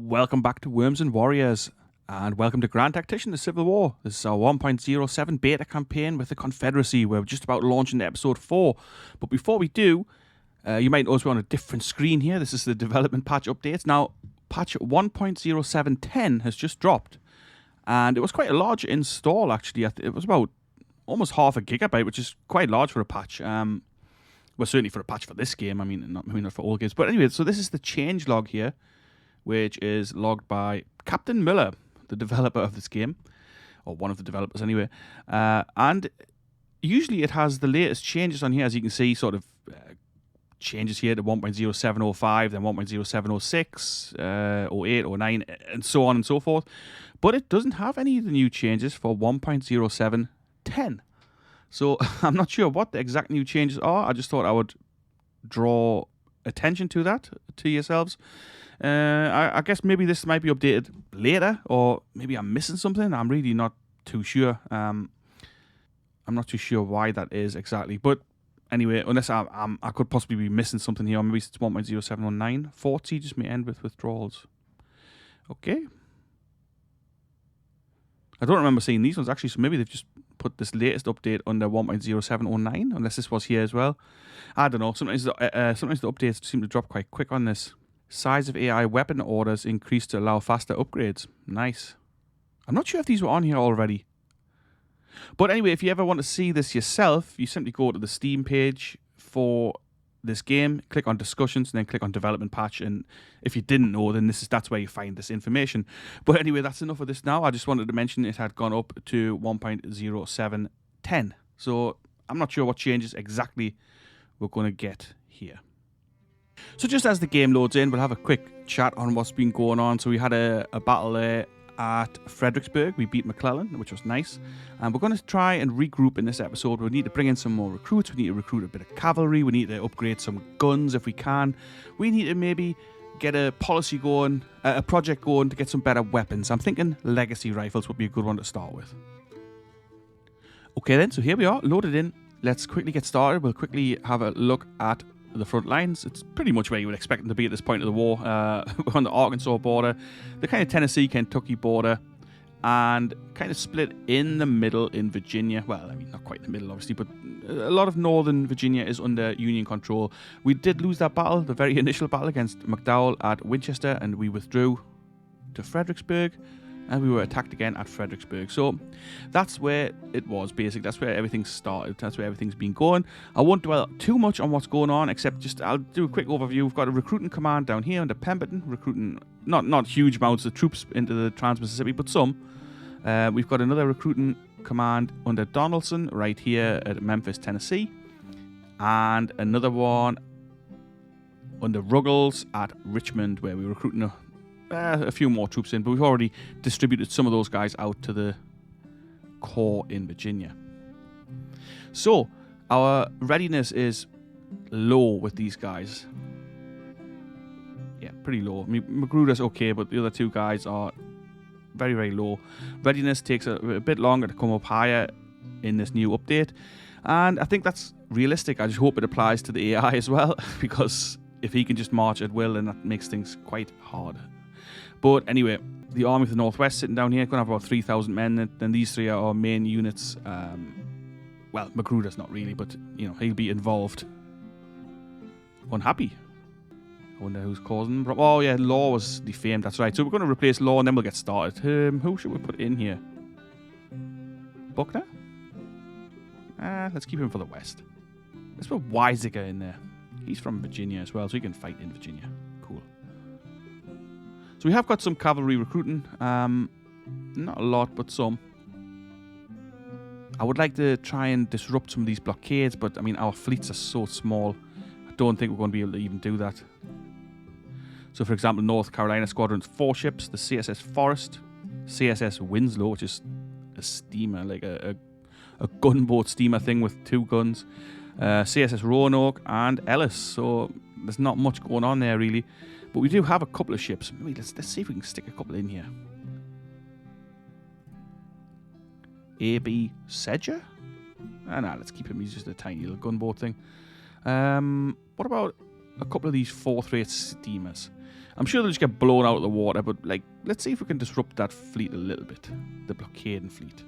Welcome back to Worms and Warriors, and welcome to Grand Tactician, the Civil War. This is our 1.07 beta campaign with the Confederacy. We're just about to launch into episode 4. But before we do, you might notice we're on a different screen here. This is the development patch updates. Now, patch 1.0710 has just dropped, and it was quite a large install, actually. It was about almost half a gigabyte, which is quite large for a patch. Well, certainly for a patch for this game. I mean, not for all games. But anyway, so this is the change log here, which is logged by Captain Miller, the developer of this game, or one of the developers anyway. And usually it has the latest changes on here, as you can see, sort of changes here to 1.0705, then 1.0706, 08, 09, and so on and so forth. But it doesn't have any of the new changes for 1.0710. So I'm not sure what the exact new changes are. I just thought I would draw attention to that, to yourselves. I guess maybe this might be updated later, or maybe I'm missing something. I'm really not too sure. I'm not too sure why that is exactly. But anyway, unless I could possibly be missing something here, or maybe it's 1.0719. 40 just may end with withdrawals. Okay. I don't remember seeing these ones actually, so maybe they've just put this latest update under 1.0709, unless this was here as well. I don't know. Sometimes the updates seem to drop quite quick on this. Size of AI weapon orders increased to allow faster upgrades. Nice. I'm not sure if these were on here already. But anyway, if you ever want to see this yourself, you simply go to the Steam page for this game, click on discussions, and then click on development patch. And if you didn't know, then that's where you find this information. But anyway, that's enough of this now. I just wanted to mention it had gone up to 1.0710. So I'm not sure what changes exactly we're going to get here. So just as the game loads in, we'll have a quick chat on what's been going on. So we had a battle there at Fredericksburg. We beat McClellan, which was nice. And we're going to try and regroup in this episode. We need to bring in some more recruits. We need to recruit a bit of cavalry. We need to upgrade some guns if we can. We need to maybe get a policy going, a project going to get some better weapons. I'm thinking legacy rifles would be a good one to start with. Okay then, so here we are, loaded in. Let's quickly get started. We'll quickly have a look at the front lines. It's pretty much where you would expect them to be at this point of the war. We're on the Arkansas border, the kind of Tennessee-Kentucky border, and kind of split in the middle in Virginia. Well, I mean, not quite in the middle, obviously, but a lot of northern Virginia is under Union control. We did lose that battle, the very initial battle against McDowell at Winchester, and we withdrew to Fredericksburg, and we were attacked again at Fredericksburg. So that's where it was, basically. That's where everything started. That's where everything's been going. I won't dwell too much on what's going on, except just I'll do a quick overview. We've got a recruiting command down here under Pemberton, recruiting not huge amounts of troops into the Trans-Mississippi, but some. We've got another recruiting command under Donaldson right here at Memphis, Tennessee, and another one under Ruggles at Richmond, where we're recruiting a few more troops in, but we've already distributed some of those guys out to the core in Virginia. So our readiness is low with these guys. Yeah, pretty low. I mean, Magruder's okay, but the other two guys are very, very low. Readiness takes a bit longer to come up higher in this new update, and I think that's realistic. I just hope it applies to the AI as well, because if he can just march at will, then that makes things quite hard. But anyway, the Army of the Northwest sitting down here, going to have about 3,000 men. Then these three are our main units. Well, Magruder's not really, but you know, he'll be involved. Unhappy. I wonder who's causing them. Oh yeah, Law was defamed. That's right. So we're going to replace Law, and then we'll get started. Who should we put in here? Buckner? Let's keep him for the West. Let's put Weisiger in there. He's from Virginia as well, so he can fight in Virginia. Cool. So we have got some cavalry recruiting. Not a lot, but some. I would like to try and disrupt some of these blockades, but I mean, our fleets are so small. I don't think we're going to be able to even do that. So for example, North Carolina Squadron's 4 ships, the CSS Forest, CSS Winslow, which is a steamer, like a gunboat steamer thing with 2 guns, CSS Roanoke, and Ellis. So there's not much going on there really. But we do have a couple of ships. Maybe let's see if we can stick a couple in here. A.B. Sedger? Nah, let's keep him. He's just a tiny little gunboat thing. What about a couple of these 4th-rate steamers? I'm sure they'll just get blown out of the water, but like, let's see if we can disrupt that fleet a little bit. The blockading fleet.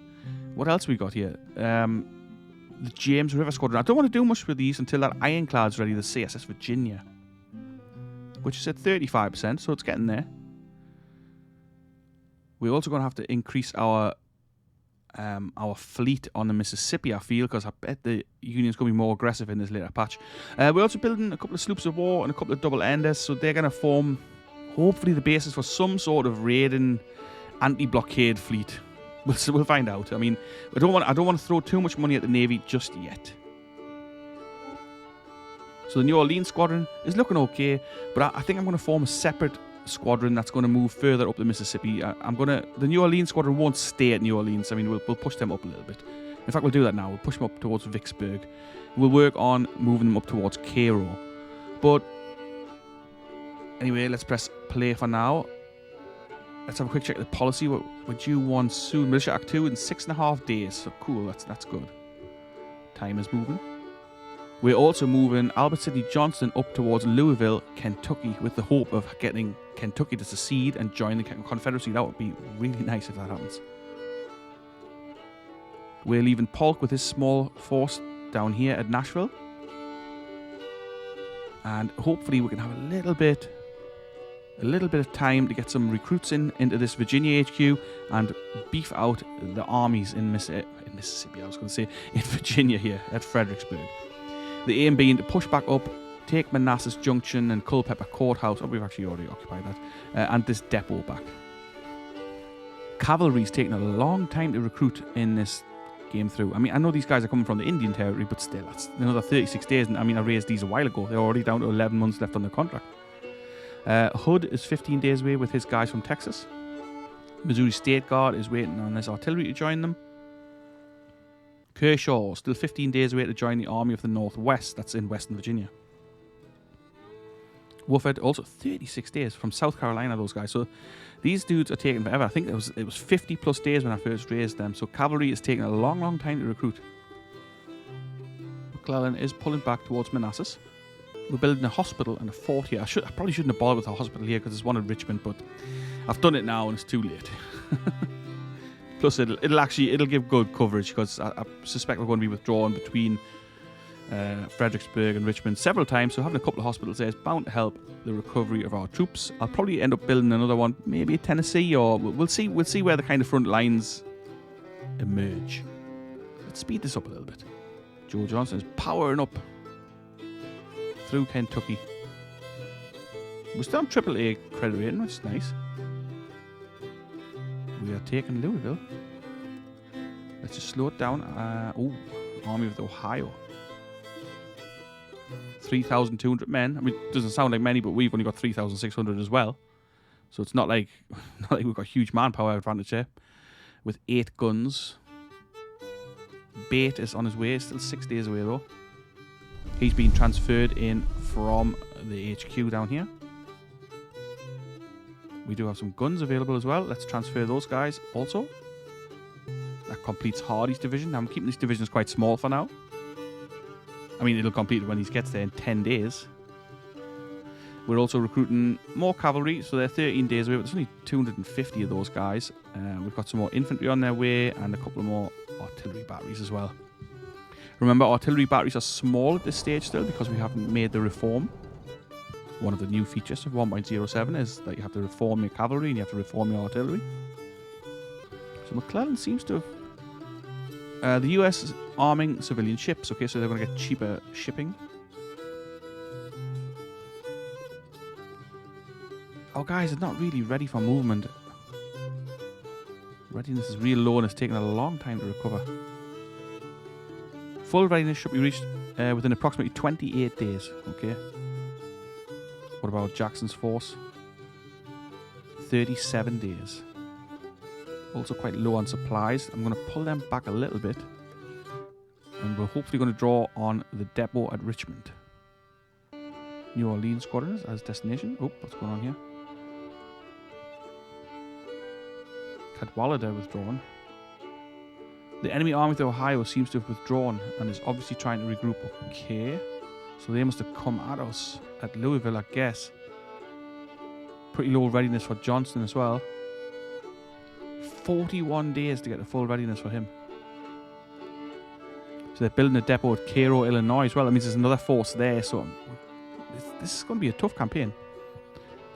What else we got here? The James River Squadron. I don't want to do much with these until that ironclad's ready, the CSS Virginia. Which is at 35%, so it's getting there. We're also going to have to increase our fleet on the Mississippi, I feel, because I bet the Union's going to be more aggressive in this later patch. We're also building a couple of sloops of war and a couple of double-enders, so they're going to form, hopefully, the basis for some sort of raiding anti-blockade fleet. We'll find out. I mean, I don't want to throw too much money at the Navy just yet. So the New Orleans squadron is looking okay, but I think I'm going to form a separate squadron that's going to move further up the Mississippi. The New Orleans squadron won't stay at New Orleans. I mean, we'll push them up a little bit. In fact, we'll do that now. We'll push them up towards Vicksburg. We'll work on moving them up towards Cairo. But anyway, let's press play for now. Let's have a quick check of the policy. We're due one soon. Militia Act 2 in 6.5 days. So cool, that's good. Time is moving. We're also moving Albert Sidney Johnston up towards Louisville, Kentucky, with the hope of getting Kentucky to secede and join the Confederacy. That would be really nice if that happens. We're leaving Polk with his small force down here at Nashville. And hopefully we can have a little bit of time to get some recruits into this Virginia HQ and beef out the armies in Mississippi, I was going to say, in Virginia here at Fredericksburg. The aim being to push back up, take Manassas Junction and Culpeper Courthouse. Oh, we've actually already occupied that. And this depot back. Cavalry's taking a long time to recruit in this game through. I mean, I know these guys are coming from the Indian Territory, but still, that's another 36 days. And I mean, I raised these a while ago. They're already down to 11 months left on the contract. Hood is 15 days away with his guys from Texas. Missouri State Guard is waiting on his artillery to join them. Kershaw, still 15 days away to join the Army of the Northwest. That's in Western Virginia. Wofford, also 36 days from South Carolina, those guys. So these dudes are taking forever. I think it was 50 plus days when I first raised them. So cavalry is taking a long, long time to recruit. McClellan is pulling back towards Manassas. We're building a hospital and a fort here. I probably shouldn't have bothered with a hospital here because there's one in Richmond, but I've done it now and it's too late. Plus, it'll give good coverage because I suspect we're going to be withdrawn between Fredericksburg and Richmond several times. So having a couple of hospitals there is bound to help the recovery of our troops. I'll probably end up building another one, maybe at Tennessee, or we'll see where the kind of front lines emerge. Let's speed this up a little bit. Joe Johnson is powering up through Kentucky. We're still on AAA credit rating, which is nice. We are taking Louisville. Let's just slow it down. Army of the Ohio. 3,200 men. I mean, it doesn't sound like many, but we've only got 3,600 as well. So it's not like we've got huge manpower advantage here. With 8 guns. Bate is on his way. Still 6 days away though. He's been transferred in from the HQ down here. We do have some guns available as well. Let's transfer those guys also. That completes Hardy's division. I'm keeping these divisions quite small for now. I mean, it'll complete when he gets there in 10 days. We're also recruiting more cavalry, so they're 13 days away, but there's only 250 of those guys. We've got some more infantry on their way and a couple of more artillery batteries as well. Remember, artillery batteries are small at this stage still because we haven't made the reform. One of the new features of 1.07 is that you have to reform your cavalry and you have to reform your artillery. So McClellan seems to have... the US is arming civilian ships, okay, so they're going to get cheaper shipping. Our guys are not really ready for movement. Readiness is real low and it's taken a long time to recover. Full readiness should be reached within approximately 28 days, okay. What about Jackson's force? 37 days. Also quite low on supplies. I'm going to pull them back a little bit. And we're hopefully going to draw on the depot at Richmond. New Orleans squadrons as destination. Oh, what's going on here? Cadwalader withdrawn. The enemy army of Ohio seems to have withdrawn and is obviously trying to regroup. Okay. So they must have come at us at Louisville, I guess. Pretty low readiness for Johnston as well. 41 days to get to full readiness for him. So they're building a depot at Cairo, Illinois as well. That means there's another force there. So this is going to be a tough campaign.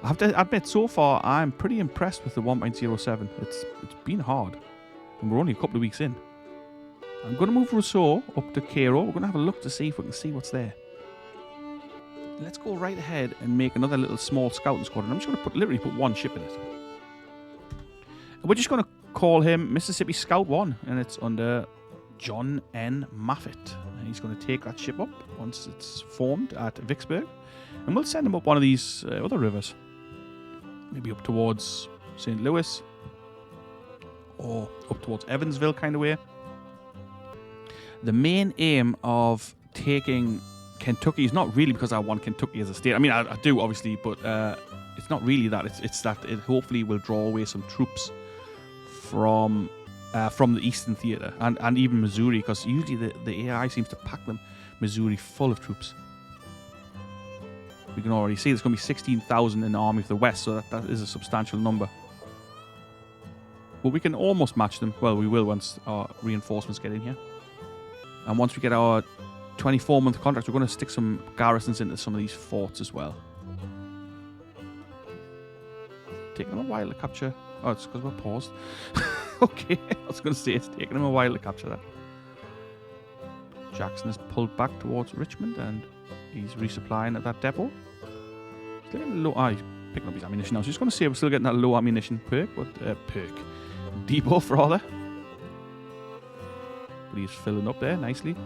I have to admit, so far, I'm pretty impressed with the 1.07. It's been hard. And we're only a couple of weeks in. I'm going to move Rousseau up to Cairo. We're going to have a look to see if we can see what's there. Let's go right ahead and make another little small scouting squadron. I'm just going to literally put one ship in it. And we're just going to call him Mississippi Scout 1. And it's under John N. Maffitt. And he's going to take that ship up once it's formed at Vicksburg. And we'll send him up one of these other rivers. Maybe up towards St. Louis. Or up towards Evansville kind of way. The main aim of taking Kentucky is not really because I want Kentucky as a state. I mean, I do, obviously, but it's not really that. It's that it hopefully will draw away some troops from the Eastern Theater and even Missouri, because usually the AI seems to pack them, Missouri, full of troops. We can already see there's going to be 16,000 in the Army of the West, so that is a substantial number. But we can almost match them. Well, we will once our reinforcements get in here. And once we get our 24-month contracts, we're going to stick some garrisons into some of these forts as well. Taking them a while to capture. Oh, it's because we're paused. Okay, I was going to say it's taking them a while to capture that. Jackson is pulled back towards Richmond and he's resupplying at that depot. Still getting low. He's picking up his ammunition now. So just going to say we're still getting that low ammunition debuff rather. But he's filling up there nicely.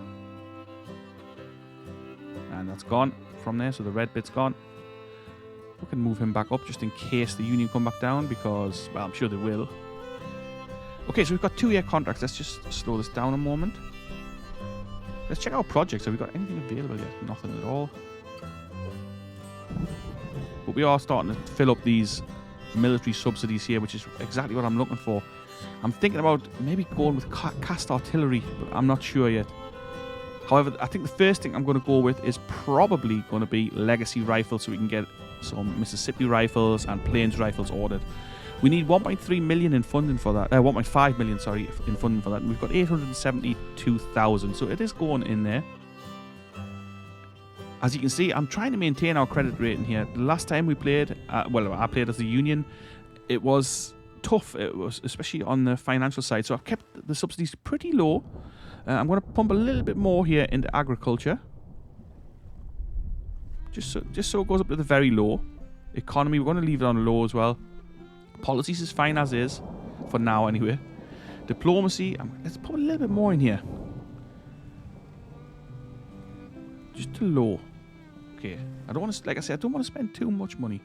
And that's gone from there, so the red bit's gone. We can move him back up just in case the Union come back down, because, well, I'm sure they will. Okay, so we've got 2-year contracts. Let's just slow this down a moment. Let's check our projects. Have we got anything available yet? Nothing at all. But we are starting to fill up these military subsidies here, which is exactly what I'm looking for. I'm thinking about maybe going with cast artillery, but I'm not sure yet. However, I think the first thing I'm going to go with is probably going to be legacy rifles, so we can get some Mississippi rifles and Plains rifles ordered. We need 1.3 million in funding for that. 1.5 million, sorry, in funding for that. And we've got 872,000, so it is going in there. As you can see, I'm trying to maintain our credit rating here. The last time we played, well, I played as the Union, it was tough. It was especially on the financial side. So I've kept the subsidies pretty low. I'm going to pump a little bit more here into agriculture. Just so it goes up to the very low. Economy, we're going to leave it on low as well. Policies is fine as is, for now anyway. Diplomacy, let's put a little bit more in here. Just to low. Okay, I don't want to, like I said, I don't want to spend too much money.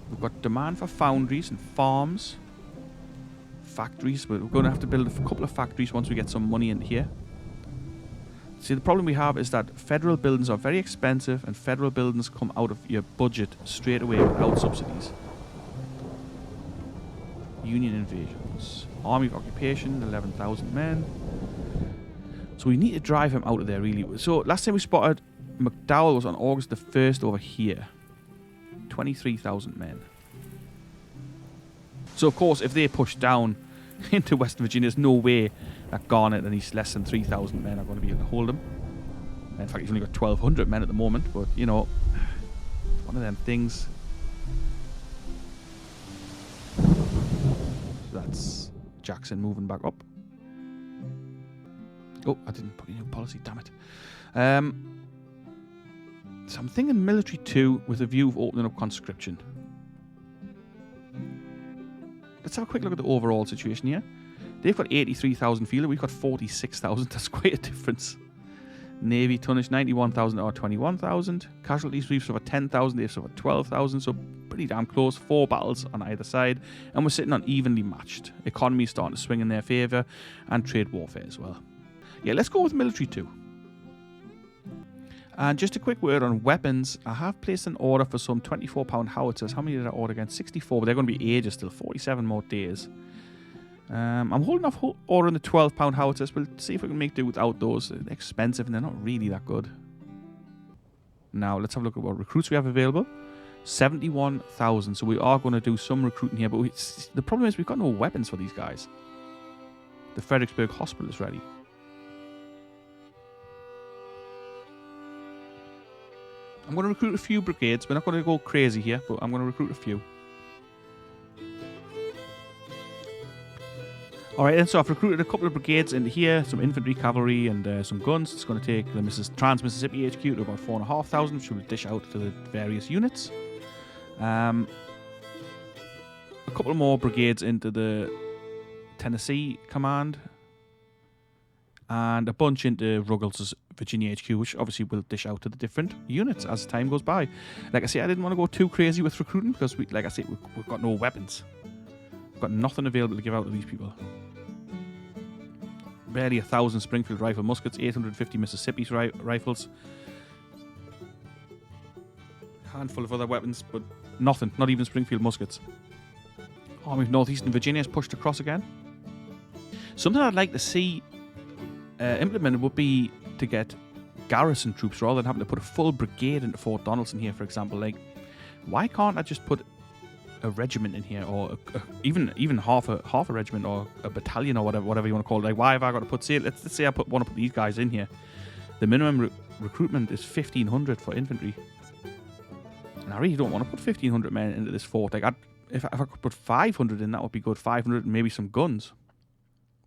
We've got demand for foundries and farms. Factories, but we're going to have to build a couple of factories once we get some money in here. See, the problem we have is that federal buildings are very expensive, and federal buildings come out of your budget straight away without subsidies. Union invasions. Army of occupation, 11,000 men. So we need to drive him out of there, really. So last time we spotted McDowell was on August the 1st over here. 23,000 men. So, of course, if they push down into West Virginia, there's no way that Garnett and his less than 3,000 men are going to be able to hold him. In fact, he's only got 1,200 men at the moment, but, you know, it's one of them things. So that's Jackson moving back up. Oh, I didn't put in new policy, damn it. So I'm thinking military 2 with a view of opening up conscription. Let's have a quick look at the overall situation here. They've got 83,000 fielder. We've got 46,000. That's quite a difference. Navy tonnage 91,000 or 21,000. Casualties we've suffered 10,000. They've suffered 12,000. So pretty damn close. 4 battles on either side. And we're sitting on evenly matched. Economy is starting to swing in their favour. And trade warfare as well. Yeah, let's go with military 2. And just a quick word on weapons. I have placed an order for some 24-pound howitzers. How many did I order again? 64, but they're going to be ages still. 47 more days. I'm holding off ordering the 12-pound howitzers. We'll see if we can make do without those. They're expensive and they're not really that good. Now, let's have a look at what recruits we have available. 71,000. So we are going to do some recruiting here, but the problem is we've got no weapons for these guys. The Fredericksburg Hospital is ready. I'm going to recruit a few brigades. We're not going to go crazy here, but I'm going to recruit a few. Alright, and so I've recruited a couple of brigades into here, some infantry, cavalry, and some guns. It's going to take the Trans-Mississippi HQ to about 4,500, which will dish out to the various units. A couple more brigades into the Tennessee Command. And a bunch into Ruggles' Virginia HQ, which obviously will dish out to the different units as time goes by. Like I say, I didn't want to go too crazy with recruiting because, we've got no weapons. We've got nothing available to give out to these people. Barely 1,000 Springfield rifle muskets, 850 Mississippi rifles. A handful of other weapons, but nothing, not even Springfield muskets. Army of Northeastern Virginia has pushed across again. Something I'd like to see implemented would be to get garrison troops rather than having to put a full brigade into Fort Donelson here, for example. Like, why can't I just put a regiment in here, or even half a regiment, or a battalion, or whatever you want to call it? Like, why have I got to put? Say, let's say I want to put these guys in here. The minimum recruitment is 1,500 for infantry, and I really don't want to put 1,500 men into this fort. Like, if I could put 500 in, that would be good. 500 and maybe some guns,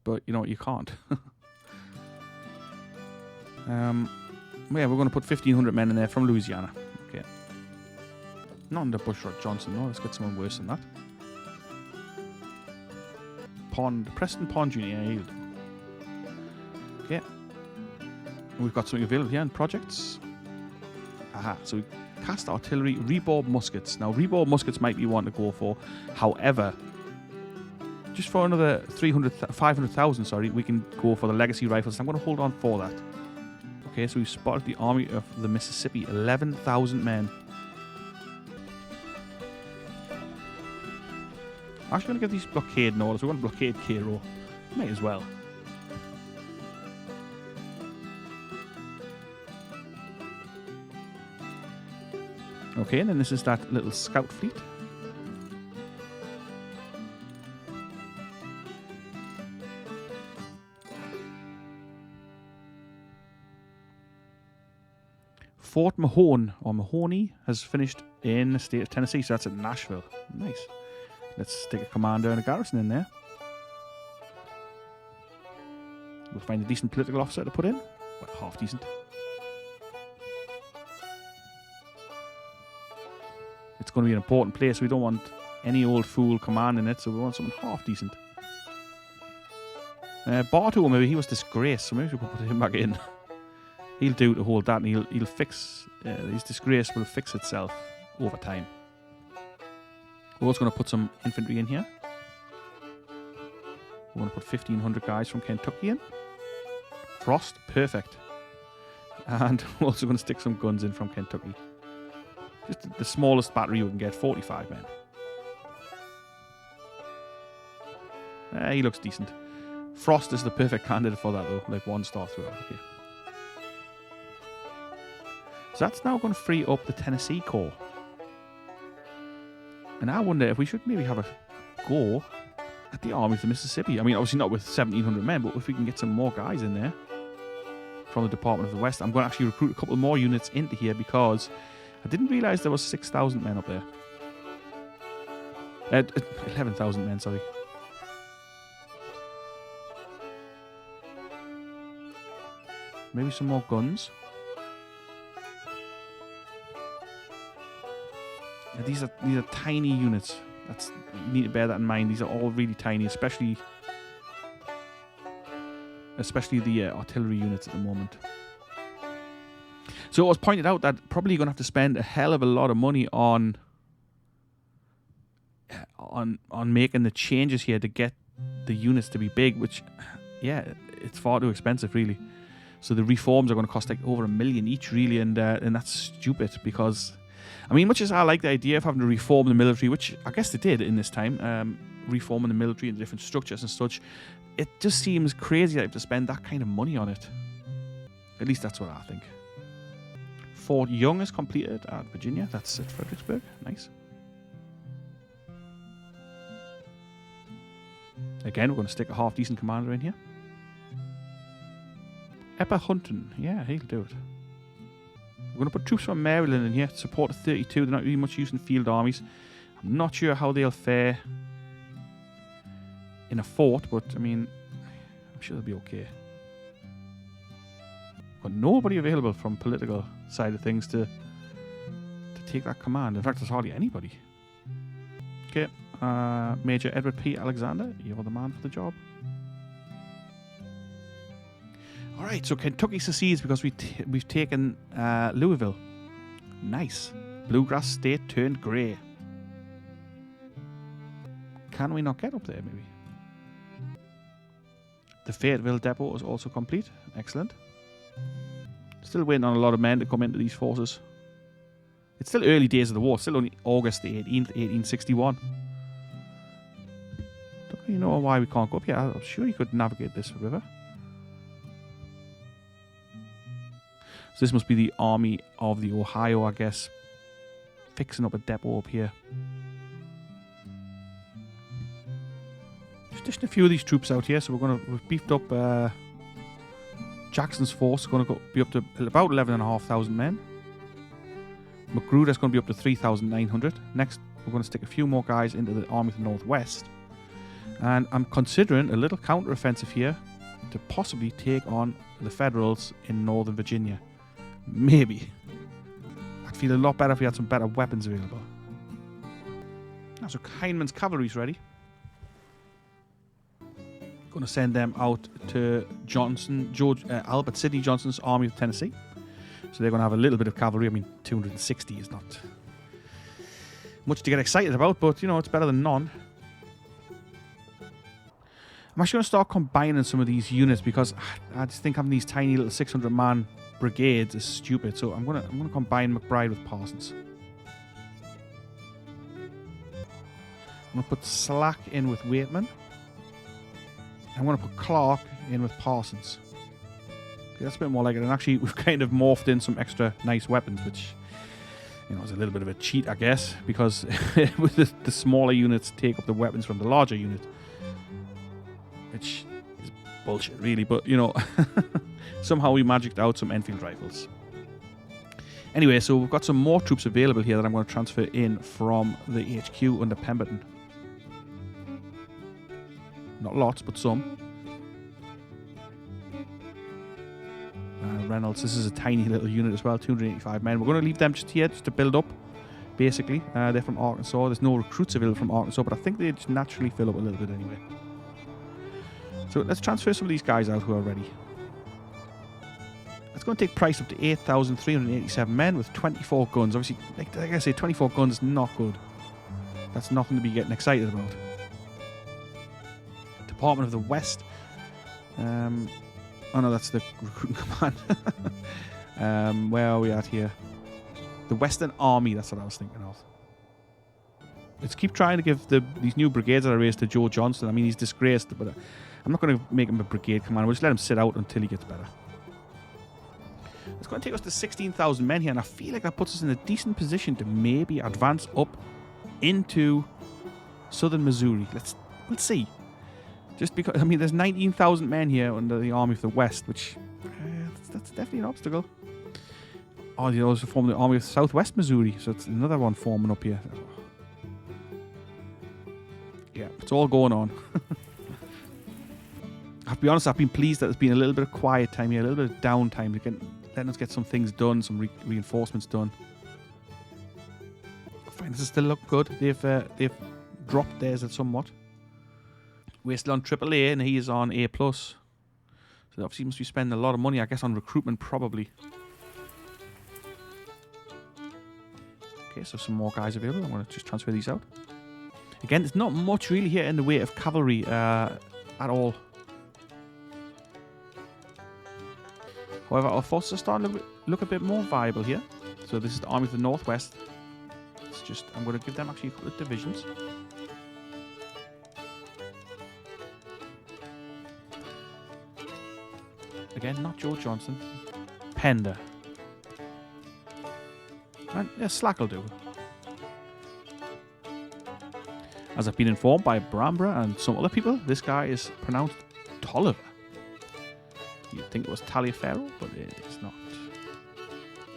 but you know, you can't. Yeah, we're going to put 1,500 men in there from Louisiana. Okay. Not under Bushrod Johnson, no. Let's get someone worse than that. Preston Pond Jr. Yield. Okay. We've got something available here in projects. Aha. So we cast artillery, rebore muskets. Now, rebore muskets might be one to go for. However, just for another 500,000, sorry, we can go for the legacy rifles. I'm going to hold on for that. Okay, so we've spotted the Army of the Mississippi, 11,000 men. I'm actually going to get these blockade orders. We want to blockade Cairo. May as well. Okay, and then this is that little scout fleet. Fort Mahoney has finished in the state of Tennessee, so that's at Nashville. Nice. Let's stick a commander and a garrison in there. We'll find a decent political officer to put in. Well, half decent. It's going to be an important place. We don't want any old fool commanding it, so we want someone half decent. Bartow, maybe he was disgraced, so maybe we could put him back in. He'll do to hold that, and he'll fix his disgrace will fix itself over time. We're also going to put some infantry in here. We're going to put 1,500 guys from Kentucky in. Frost, perfect. And we're also going to stick some guns in from Kentucky. Just the smallest battery you can get, 45 men. He looks decent. Frost is the perfect candidate for that, though, like 1-star throughout. Okay. So that's now going to free up the Tennessee Corps. And I wonder if we should maybe have a go at the Army of the Mississippi. I mean, obviously not with 1,700 men, but if we can get some more guys in there from the Department of the West. I'm going to actually recruit a couple more units into here because I didn't realize there was 6,000 men up there. 11,000 men, sorry. Maybe some more guns. Yeah, these are tiny units. You need to bear that in mind. These are all really tiny, especially the artillery units at the moment. So it was pointed out that probably you're going to have to spend a hell of a lot of money on making the changes here to get the units to be big, which, yeah, it's far too expensive, really. So the reforms are going to cost like over $1 million each, really, and that's stupid because, I mean, much as I like the idea of having to reform the military, which I guess they did in this time, reforming the military into different structures and such, it just seems crazy that you have to spend that kind of money on it. At least that's what I think. Fort Young is completed at Virginia. That's at Fredericksburg. Nice. Again, we're going to stick a half-decent commander in here. Epper Hunton. Yeah, he'll do it. We're going to put troops from Maryland in here to support the 32. They're not really much use in field armies. I'm not sure how they'll fare in a fort, but, I mean, I'm sure they'll be okay. Got nobody available from political side of things to take that command. In fact, there's hardly anybody. Okay, Major Edward P. Alexander, you're the man for the job. All right, so Kentucky secedes because we've taken Louisville. Nice. Bluegrass state turned grey. Can we not get up there, maybe? The Fayetteville depot is also complete. Excellent. Still waiting on a lot of men to come into these forces. It's still early days of the war. Still only August the 18th, 1861. Don't really know why we can't go up here. I'm sure you could navigate this river. So this must be the Army of the Ohio, I guess. Fixing up a depot up here. Just dishing a few of these troops out here. So we've beefed up Jackson's force is going to be up to about 11,500 men. Magruder's going to be up to 3,900. Next, we're going to stick a few more guys into the Army of the Northwest. And I'm considering a little counter-offensive here to possibly take on the Federals in Northern Virginia. Maybe. I'd feel a lot better if we had some better weapons available. Now, so Hindman's cavalry's ready. Going to send them out to Albert Sidney Johnson's Army of Tennessee. So they're going to have a little bit of cavalry. I mean, 260 is not much to get excited about, but, you know, it's better than none. I'm actually going to start combining some of these units because I just think having these tiny little 600-man brigades is stupid. So I'm going to combine McBride with Parsons. I'm going to put Slack in with Waitman. I'm going to put Clark in with Parsons. Okay, that's a bit more like it. And actually, we've kind of morphed in some extra nice weapons, which, you know, is a little bit of a cheat, I guess, because with the smaller units take up the weapons from the larger unit, which is bullshit, really. But, you know, somehow we magicked out some Enfield rifles. Anyway, so we've got some more troops available here that I'm going to transfer in from the HQ under Pemberton. Not lots, but some. Reynolds, this is a tiny little unit as well, 285 men. We're going to leave them just here, just to build up, basically. They're from Arkansas. There's no recruits available from Arkansas, but I think they just naturally fill up a little bit anyway. So let's transfer some of these guys out who are ready. It's going to take Price up to 8,387 men with 24 guns. Obviously, like I say, 24 guns is not good. That's nothing to be getting excited about. Department of the West. Oh no, that's the recruiting command. Where are we at here? The Western Army, that's what I was thinking of. Let's keep trying to give these new brigades that I raised to Joe Johnston. I mean, he's disgraced, but I'm not going to make him a brigade commander. We'll just let him sit out until he gets better. It's going to take us to 16,000 men here, and I feel like that puts us in a decent position to maybe advance up into southern Missouri. We'll see. Just because, I mean, there's 19,000 men here under the Army of the West, which that's definitely an obstacle. Oh, they also form the Army of Southwest Missouri, so it's another one forming up here. Yeah, it's all going on. I have to be honest, I've been pleased that there's been a little bit of quiet time here, a little bit of downtime, letting us get some things done, some reinforcements done. Finances still look good. They've dropped theirs somewhat. We're still on AAA and he is on A+. So obviously he must be spending a lot of money, I guess, on recruitment probably. Okay, so some more guys available. I'm going to just transfer these out. Again, there's not much really here in the way of cavalry at all. However, our forces are starting to look a bit more viable here. So this is the Army of the Northwest. I'm going to give them actually a couple of divisions. Again, not Joe Johnson. Pender. And yeah, slack will do. As I've been informed by Brambra and some other people, this guy is pronounced Tolliver. You'd think it was Taliaferro, but it is not.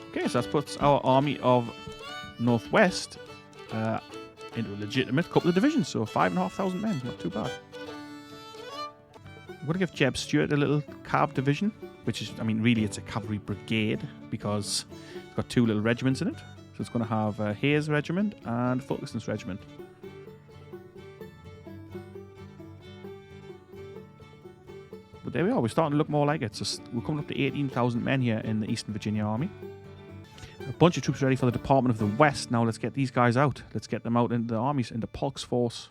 Okay, so that puts our army of Northwest into a legitimate couple of divisions. So 5,500 men, not too bad. I'm going to give Jeb Stewart a little cav division, which is, I mean, really it's a cavalry brigade because it's got 2 little regiments in it. So it's going to have Hayes Regiment and Fulkerson's Regiment. But there we are, we're starting to look more like it. So we're coming up to 18,000 men here in the Eastern Virginia Army. A bunch of troops ready for the Department of the West. Now let's get these guys out. Let's get them out into the armies, into Polk's force.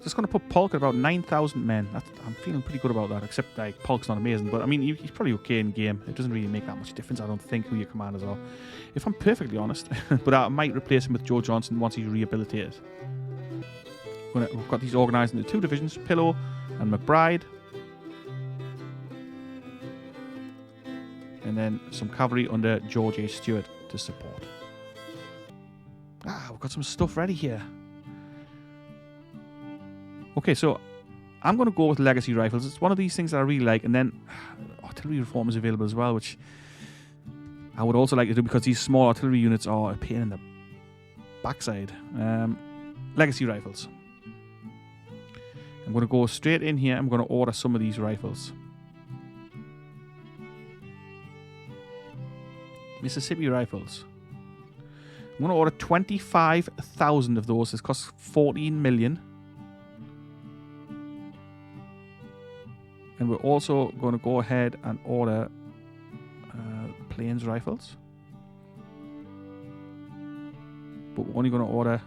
Just going to put Polk at about 9,000 men. I'm feeling pretty good about that, except like Polk's not amazing. But I mean, he's probably okay in game. It doesn't really make that much difference, I don't think, who your commanders are. If I'm perfectly honest. But I might replace him with Joe Johnson once he's rehabilitated. We've got these organised into 2 divisions, Pillow and McBride. And then some cavalry under George H. Stewart to support. We've got some stuff ready here. Okay, so I'm going to go with Legacy Rifles. It's one of these things that I really like. And then artillery reform is available as well, which I would also like to do because these small artillery units are a pain in the backside. Legacy Rifles. I'm going to go straight in here. I'm going to order some of these rifles. Mississippi Rifles. I'm going to order 25,000 of those. This costs 14 million. And we're also going to go ahead and order Plains Rifles. But we're only going to order...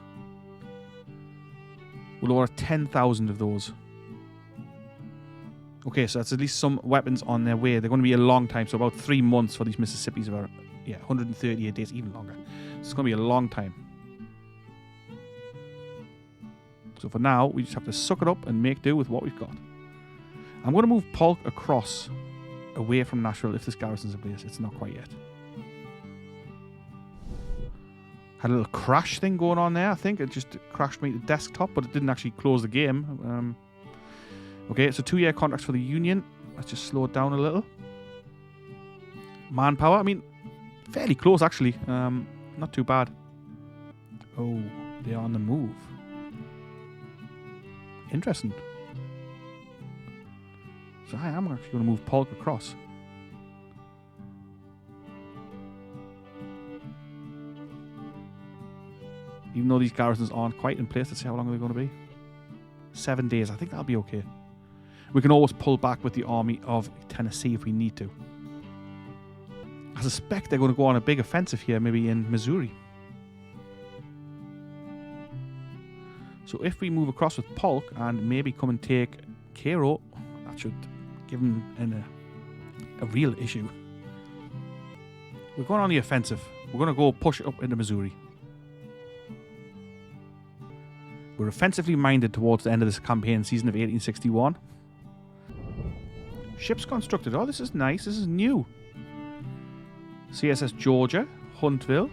We'll order 10,000 of those. Okay, so that's at least some weapons on their way. They're going to be a long time, so about 3 months for these Mississippis. Yeah, 138 days, even longer. It's going to be a long time. So for now, we just have to suck it up and make do with what we've got. I'm going to move Polk across, away from Nashville if this garrison's in place. It's not quite yet. Had a little crash thing going on there, I think. It just crashed me to desktop, but it didn't actually close the game. Okay, so 2-year contracts for the Union. Let's just slow it down a little. Manpower, I mean, fairly close actually. Not too bad. Oh, they're on the move. Interesting. So I am actually going to move Polk across. Even though these garrisons aren't quite in place, let's see how long they're going to be. 7 days, I think that'll be okay. We can always pull back with the army of Tennessee if we need to. I suspect they're going to go on a big offensive here, maybe in Missouri. So if we move across with Polk and maybe come and take Cairo, that should give them a real issue. We're going on the offensive. We're going to go push up into Missouri. We're offensively minded towards the end of this campaign, season of 1861. Ships constructed. Oh, this is nice. This is new. CSS Georgia, Huntsville,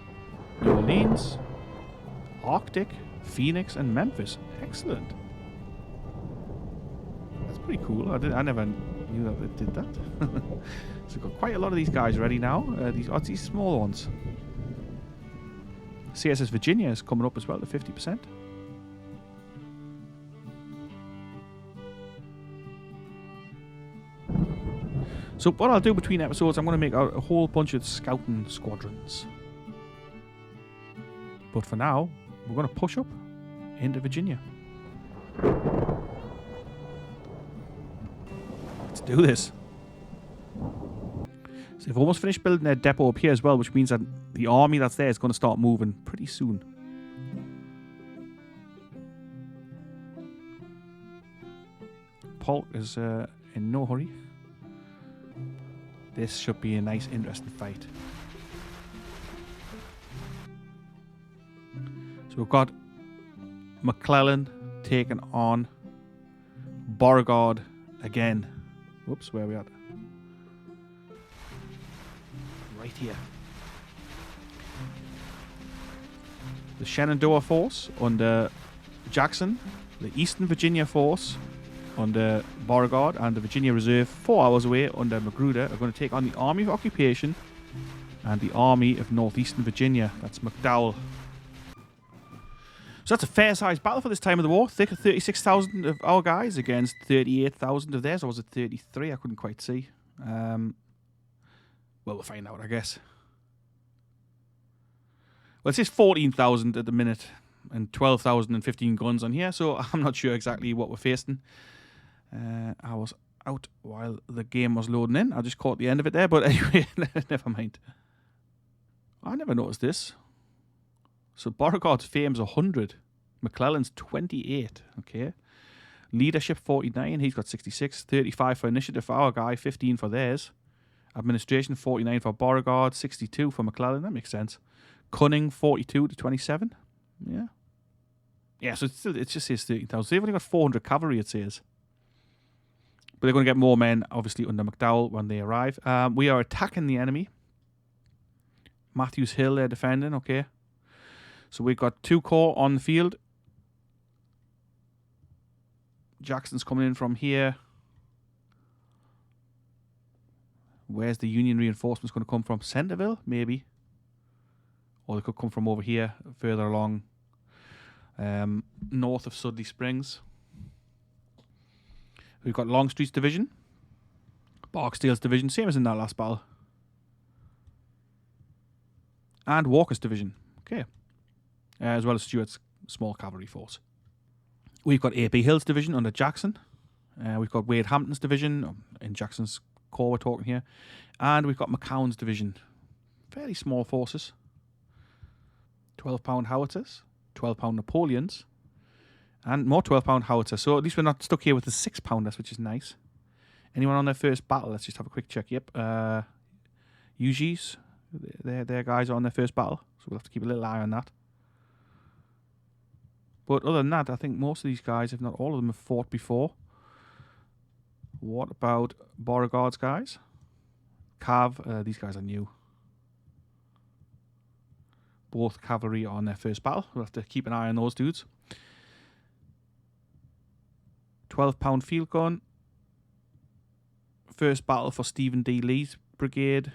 New Orleans, Arctic, Phoenix, and Memphis. Excellent. That's pretty cool. I never knew that they did that. So we've got quite a lot of these guys ready now. These small ones. CSS Virginia is coming up as well to 50%. So what I'll do between episodes, I'm going to make a whole bunch of scouting squadrons. But for now, we're going to push up into Virginia. Let's do this. So they've almost finished building their depot up here as well, which means that the army that's there is going to start moving pretty soon. Polk is in no hurry. This should be a nice, interesting fight. So we've got McClellan taking on Beauregard again. Whoops, where are we at? Right here. the Shenandoah Force under Jackson, the Eastern Virginia Force under Beauregard, and the Virginia Reserve 4 hours away under Magruder are going to take on the Army of Occupation and the Army of Northeastern Virginia. That's McDowell. So that's a fair-sized battle for this time of the war. 36,000 of our guys against 38,000 of theirs. Or was it 33? I couldn't quite see. Well, we'll find out, I guess. Well, it says 14,000 at the minute and 12,015 guns on here, so I'm not sure exactly what we're facing. I was out while the game was loading in. I just caught the end of it there, but anyway, never mind. I never noticed this. So Beauregard's fame's 100. McClellan's 28. Okay. Leadership 49. He's got 66. 35 for initiative for our guy. 15 for theirs. Administration 49 for Beauregard. 62 for McClellan. That makes sense. Cunning 42 to 27. Yeah. Yeah, so it just says 13,000. So they've only got 400 cavalry, it says. But they're going to get more men, obviously, under McDowell when they arrive. We are attacking the enemy. Matthews Hill, they're defending. Okay. So we've got 2 corps on the field. Jackson's coming in from here. Where's the Union reinforcements going to come from? Centerville, maybe. Or they could come from over here, further along, north of Sudley Springs. We've got Longstreet's division. Barksdale's division, same as in that last battle. And Walker's division. Okay. As well as Stuart's small cavalry force. We've got A.P. Hill's division under Jackson. We've got Wade Hampton's division in Jackson's corps we're talking here. And we've got McCown's division. Fairly small forces. 12-pound howitzers. 12-pound Napoleons. And more 12-pound howitzers. So at least we're not stuck here with the 6-pounders, which is nice. Anyone on their first battle? Let's just have a quick check. Yep. UGs. Their guys are on their first battle. So we'll have to keep a little eye on that. But other than that, I think most of these guys, if not all of them, have fought before. What about Beauregard's guys? Cav, these guys are new. Both cavalry are on their first battle. We'll have to keep an eye on those dudes. 12-pound field gun. First battle for Stephen D. Lee's brigade.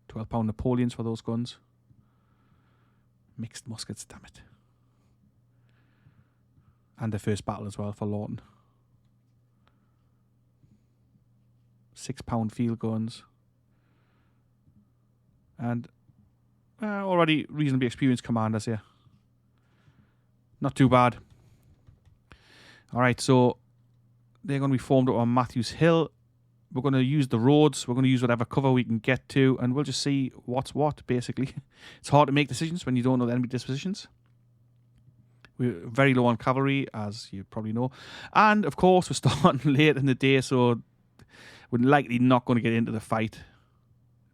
12-pound Napoleons for those guns. Mixed muskets, damn it. And their first battle as well for Lawton. 6-pound field guns. And already reasonably experienced commanders here. Not too bad. Alright, so they're going to be formed up on Matthews Hill. We're going to use the roads. We're going to use whatever cover we can get to. And we'll just see what's what, basically. It's hard to make decisions when you don't know the enemy dispositions. We're very low on cavalry, as you probably know. And, of course, we're starting late in the day, so we're likely not going to get into the fight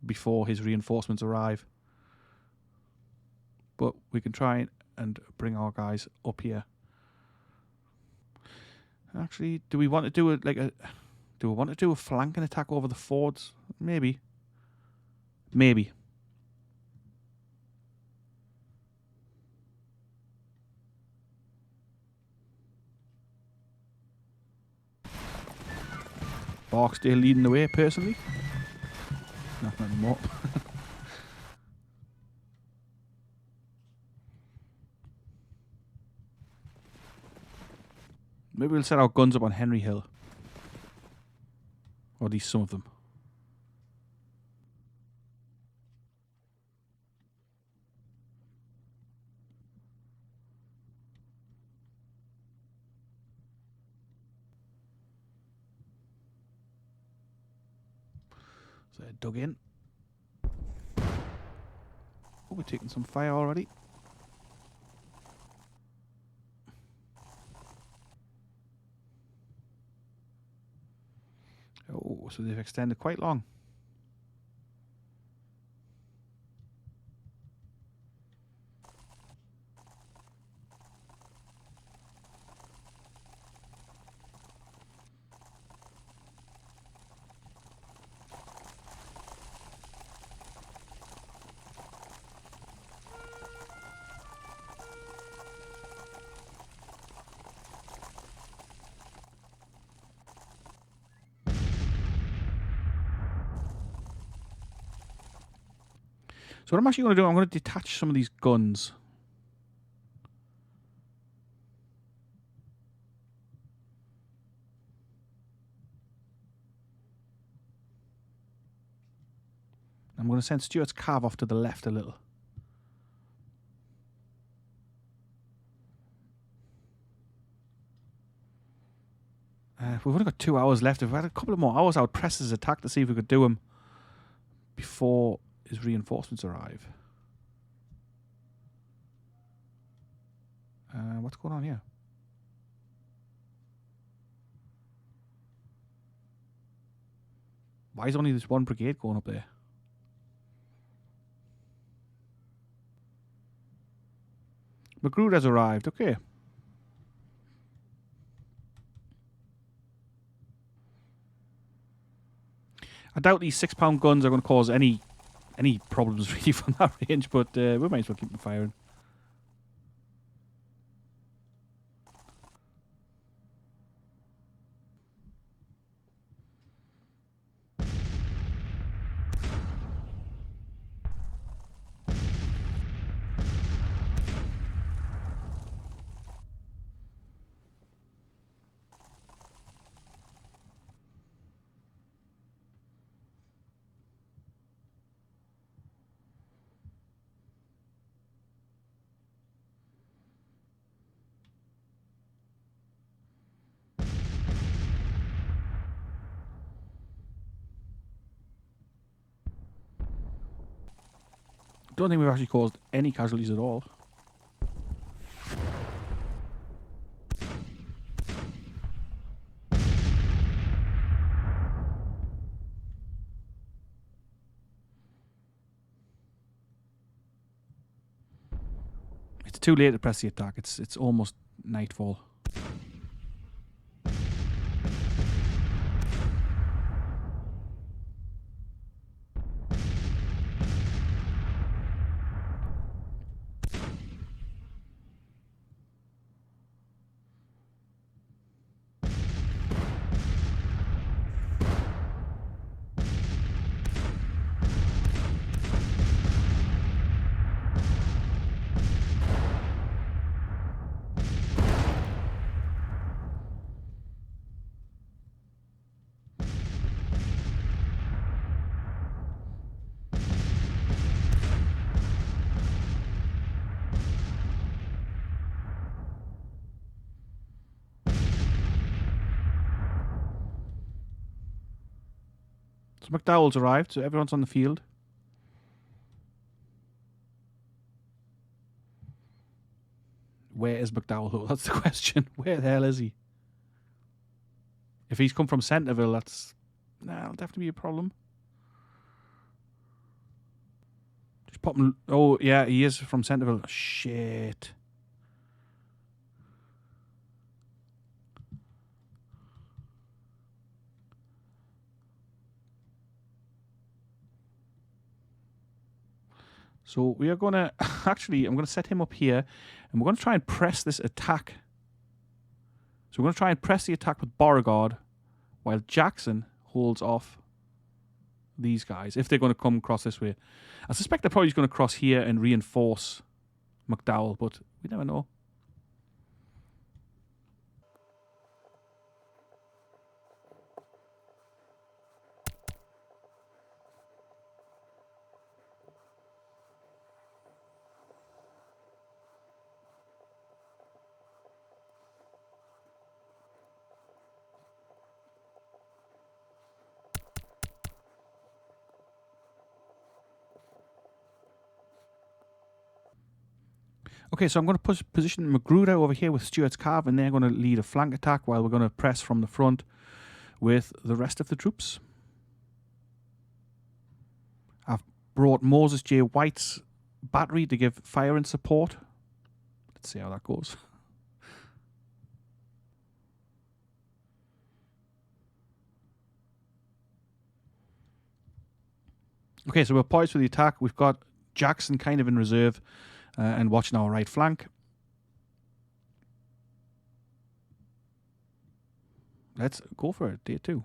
before his reinforcements arrive. But we can try and bring our guys up here. Actually, do we want to do do we want to do a flanking attack over the fords? Maybe. Maybe. Barksdale leading the way, personally. Not anymore. Maybe we'll set our guns up on Henry Hill. Or at least some of them. So they're dug in. Oh, we're taking some fire already. Oh, so they've extended quite long. So what I'm actually going to do, I'm going to detach some of these guns. I'm going to send Stuart's cav off to the left a little. We've only got 2 hours left. If we had a couple of more hours, I would press his attack to see if we could do him before his reinforcements arrive. What's going on here? Why is only this one brigade going up there? Magruder's arrived. Okay. I doubt these 6-pound guns are going to cause any problems really from that range, but we might as well keep them firing. Don't think we've actually caused any casualties at all. It's too late to press the attack. It's almost nightfall. So McDowell's arrived, so everyone's on the field. Where is McDowell, though? That's the question. Where the hell is he? If he's come from Centerville, that'll definitely be a problem. Just pop him. Oh, yeah, he is from Centerville. Shit. So we are going to... Actually, I'm going to set him up here. And we're going to try and press this attack. So we're going to try and press the attack with Beauregard while Jackson holds off these guys, if they're going to come across this way. I suspect they're probably just going to cross here and reinforce McDowell, but we never know. Okay, so I'm going to position Magruder over here with Stuart's cav, and they're going to lead a flank attack while we're going to press from the front with the rest of the troops. I've brought Moses J. White's battery to give fire and support. Let's see how that goes. Okay, so we're poised for the attack. We've got Jackson kind of in reserve and watching our right flank. Let's go for it, day 2.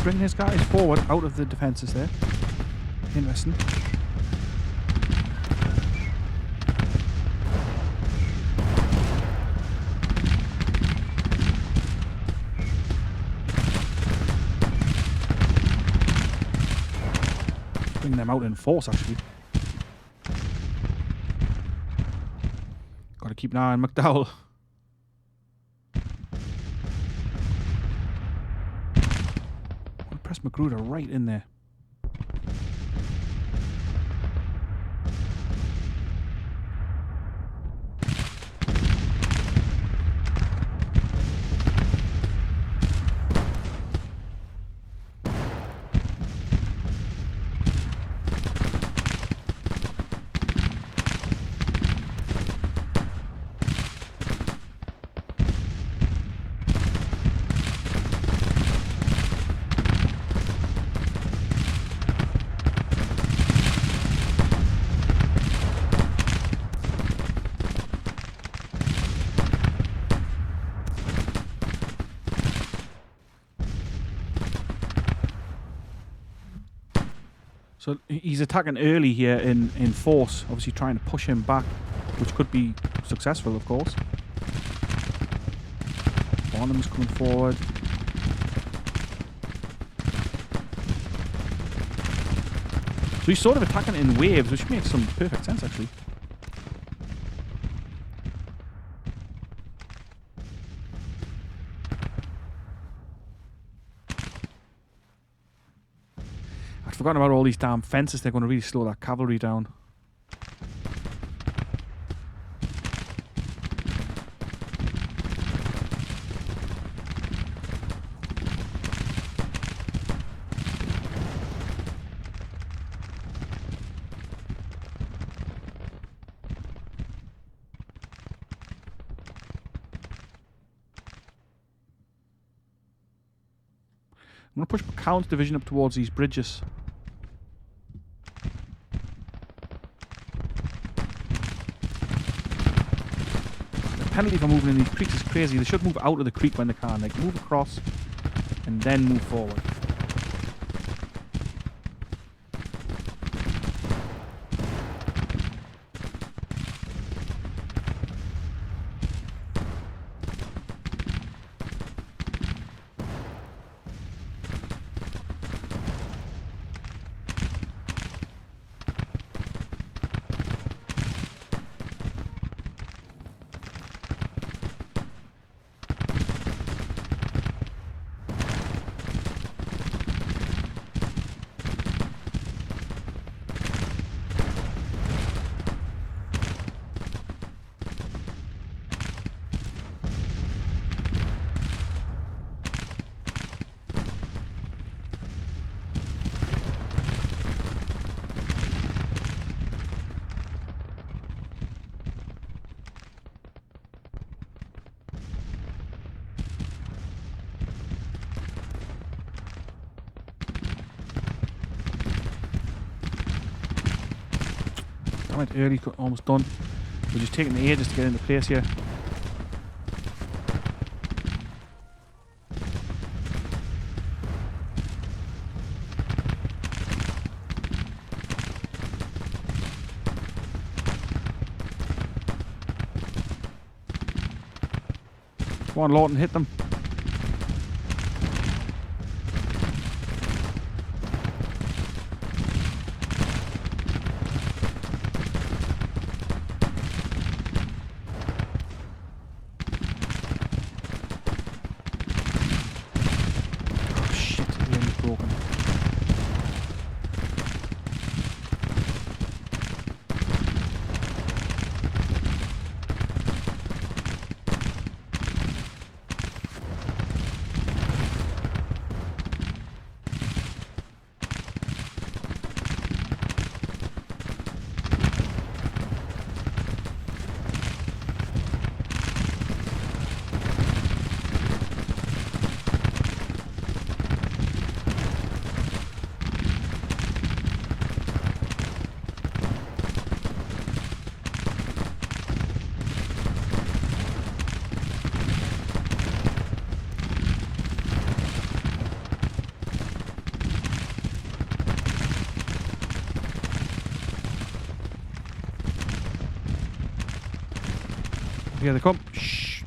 bringing his guys forward out of the defences there. Interesting. Bring them out in force, actually. Got to keep an eye on McDowell. Press Magruder right in there. So he's attacking early here in force, obviously trying to push him back, which could be successful, of course. Barnum's coming forward. So he's sort of attacking in waves, which makes some perfect sense, actually. I'd forgotten about all these damn fences. They're going to really slow that cavalry down. I'm going to push McCown's division up towards these bridges. The penalty for moving in these creeks is crazy. They should move out of the creek when they can. Like, move across and then move forward. I went early, almost done. We're just taking the ages to get into place here. Go on, Lawton, hit them. Here they come. Shh.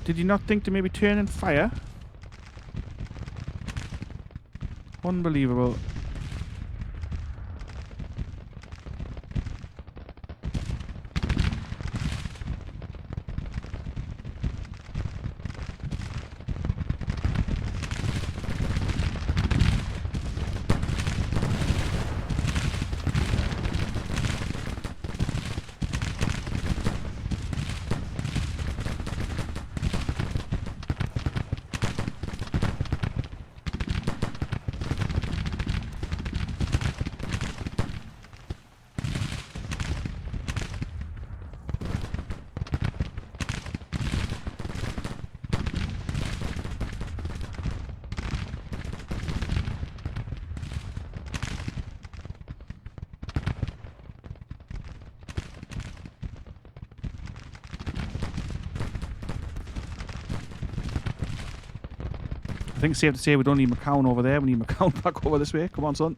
Did you not think to maybe turn and fire? Unbelievable. I think it's safe to say we don't need McCown over there. We need McCown back over this way. Come on, son.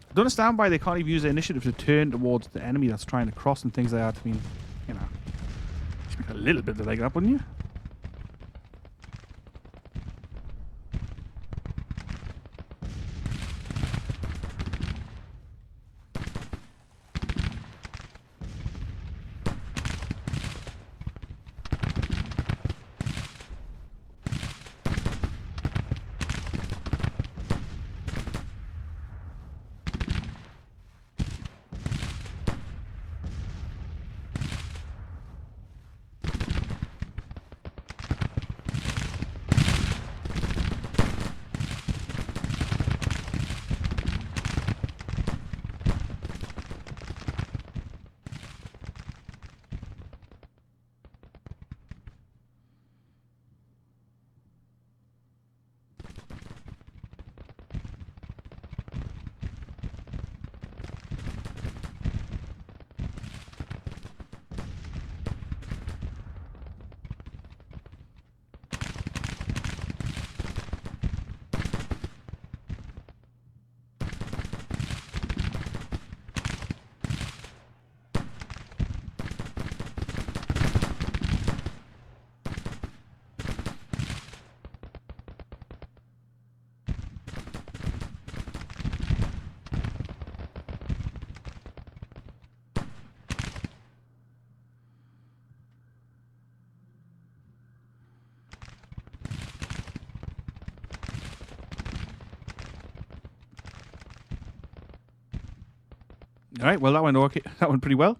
I don't understand why they can't even use the initiative to turn towards the enemy that's trying to cross and things like that. I mean, you know, a little bit like that, wouldn't you? All right, well, that went okay. That went pretty well.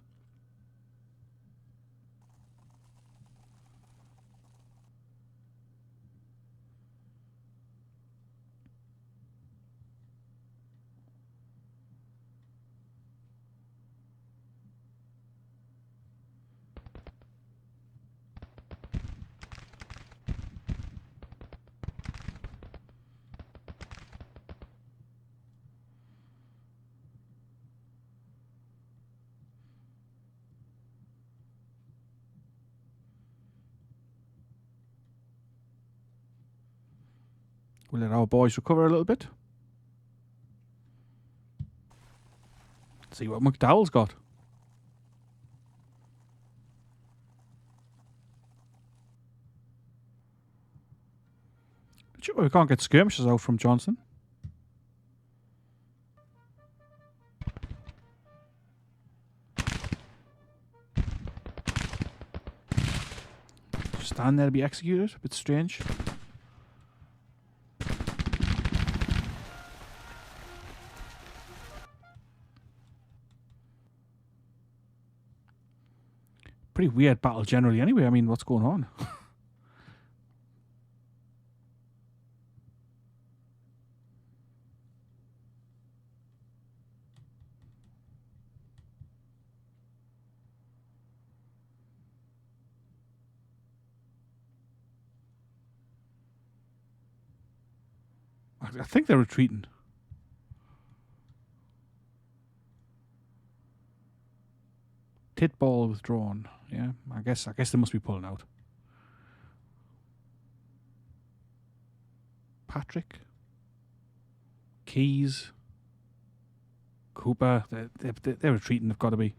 We'll let our boys recover a little bit. See what McDowell's got. Sure, we can't get skirmishers out from Johnson. Stand there to be executed. A bit strange. Pretty weird battle generally anyway. I mean, what's going on? I think they're retreating. Tit ball withdrawn. Yeah, I guess they must be pulling out. Patrick, Keys, Cooper. They're retreating. They've got to be.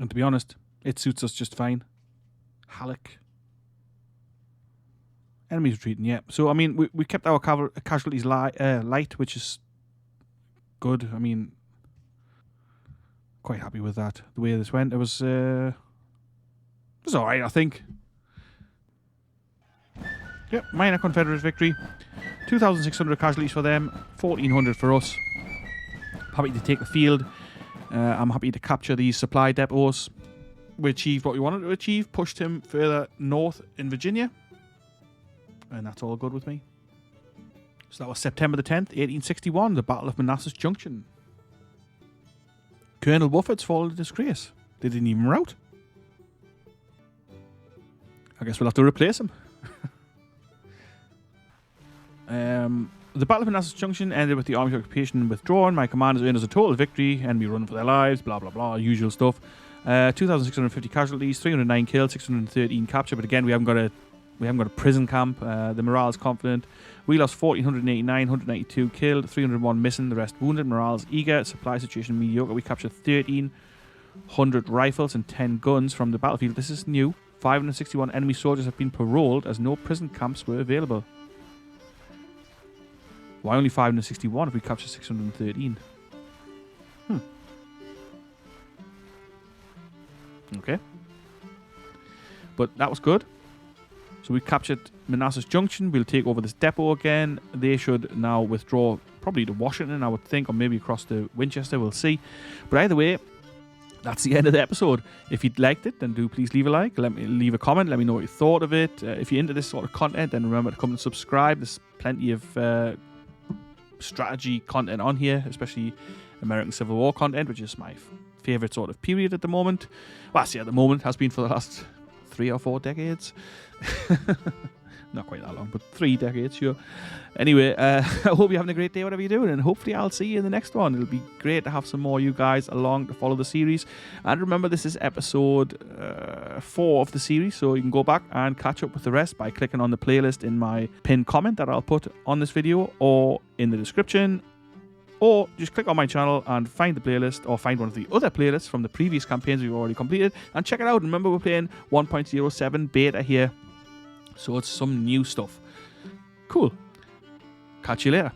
And to be honest, it suits us just fine. Halleck. Enemies retreating, yeah. So, I mean, we kept our casualties light, which is good. I mean, quite happy with that. The way this went, it was alright, I think. Yep, minor Confederate victory. 2,600 casualties for them, 1,400 for us. Happy to take the field. I'm happy to capture these supply depots. We achieved what we wanted to achieve, pushed him further north in Virginia. And that's all good with me. So that was September the 10th, 1861, the Battle of Manassas Junction. Colonel Wofford's fallen to disgrace. They didn't even rout. I guess we'll have to replace him. The Battle of Manassas Junction ended with the Army's occupation withdrawn. My commanders earned us a total victory, enemy run for their lives, blah blah blah, usual stuff. 2,650 casualties, 309 killed, 613 captured. But again, we haven't got a prison camp. The morale is confident. We lost 1,489, 192 killed, 301 missing, the rest wounded. Morale is eager. Supply situation mediocre. We captured 1,300 rifles and 10 guns from the battlefield. This is new. 561 enemy soldiers have been paroled as no prison camps were available. Why only 561 if we captured 613? Okay. But that was good. So we captured Manassas Junction. We'll take over this depot again. They should now withdraw probably to Washington, I would think, or maybe across to Winchester. We'll see. But either way, that's the end of the episode. If you liked it, then do please leave a like. Leave a comment. Let me know what you thought of it. If you're into this sort of content, then remember to come and subscribe. There's plenty of strategy content on here, especially American Civil War content, which is my favourite sort of period at the moment. Well, I say at the moment, has been for the last 3 or 4 decades. Not quite that long, but 3 decades, sure. Anyway, I hope you're having a great day, whatever you're doing, and hopefully I'll see you in the next one. It'll be great to have some more of you guys along to follow the series. And remember, this is episode 4 of the series, so you can go back and catch up with the rest by clicking on the playlist in my pinned comment that I'll put on this video or in the description. Or just click on my channel and find the playlist, or find one of the other playlists from the previous campaigns we've already completed, and check it out. Remember, we're playing 1.07 beta here, so it's some new stuff. Cool. Catch you later.